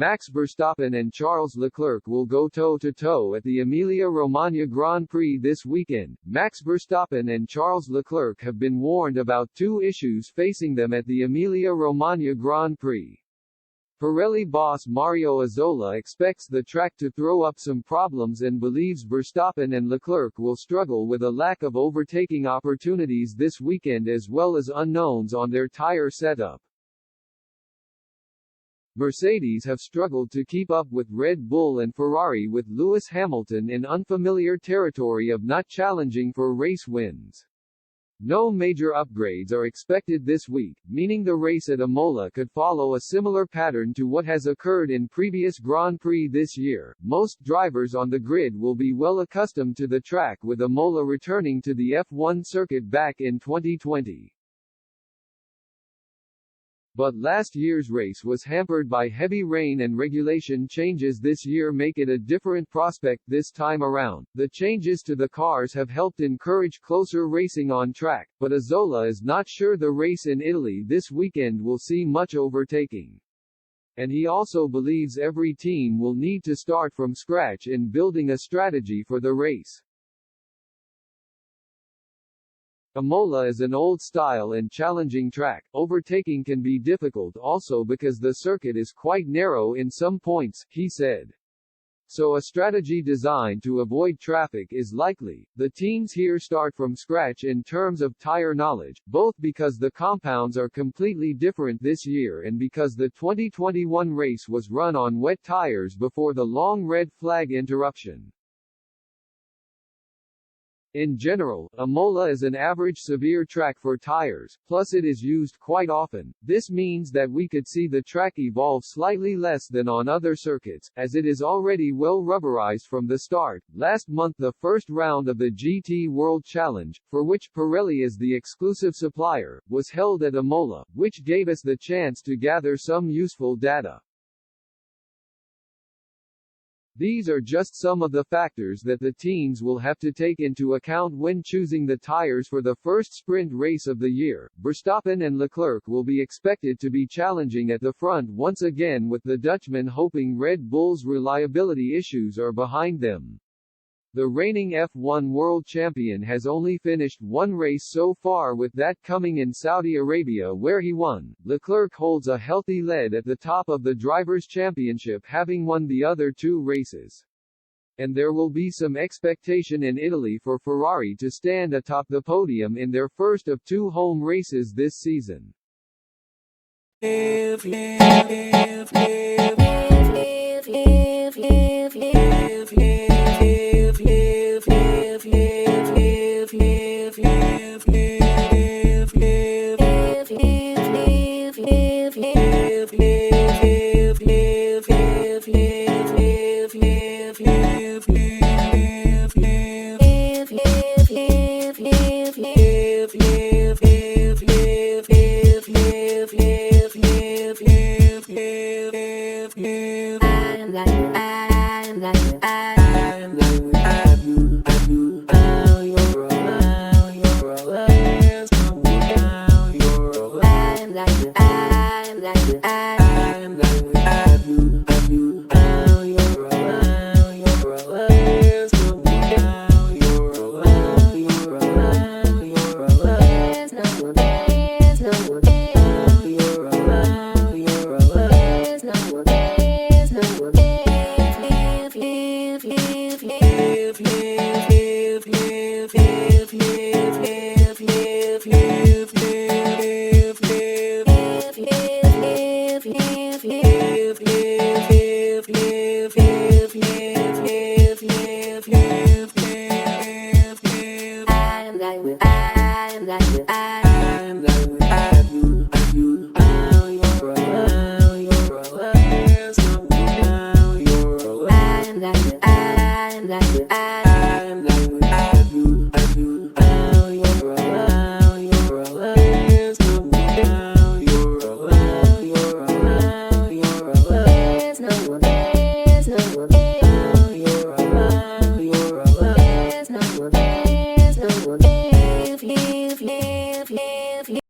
Max Verstappen and Charles Leclerc will go toe-to-toe at the Emilia-Romagna Grand Prix this weekend. Max Verstappen and Charles Leclerc have been warned about two issues facing them at the Emilia-Romagna Grand Prix. Pirelli boss Mario Isola expects the track to throw up some problems and believes Verstappen and Leclerc will struggle with a lack of overtaking opportunities this weekend as well as unknowns on their tire setup. Mercedes have struggled to keep up with Red Bull and Ferrari, with Lewis Hamilton in unfamiliar territory of not challenging for race wins. No major upgrades are expected this week, meaning the race at Imola could follow a similar pattern to what has occurred in previous Grand Prix this year. Most drivers on the grid will be well accustomed to the track, with Imola returning to the F1 circuit back in 2020. But last year's race was hampered by heavy rain, and regulation changes this year make it a different prospect this time around. The changes to the cars have helped encourage closer racing on track, but Isola is not sure the race in Italy this weekend will see much overtaking. And he also believes every team will need to start from scratch in building a strategy for the race. Imola is an old-style and challenging track. Overtaking can be difficult also because the circuit is quite narrow in some points, he said. So a strategy designed to avoid traffic is likely. The teams here start from scratch in terms of tire knowledge, both because the compounds are completely different this year and because the 2021 race was run on wet tires before the long red flag interruption. In general, Imola is an average severe track for tires, plus it is used quite often. This means that we could see the track evolve slightly less than on other circuits, as it is already well rubberized from the start. Last month, the first round of the GT World Challenge, for which Pirelli is the exclusive supplier, was held at Imola, which gave us the chance to gather some useful data. These are just some of the factors that the teams will have to take into account when choosing the tires for the first sprint race of the year. Verstappen and Leclerc will be expected to be challenging at the front once again, with the Dutchman hoping Red Bull's reliability issues are behind them. The reigning F1 world champion has only finished one race so far, with that coming in Saudi Arabia where he won. Leclerc holds a healthy lead at the top of the Drivers' Championship, having won the other two races. And there will be some expectation in Italy for Ferrari to stand atop the podium in their first of two home races this season. If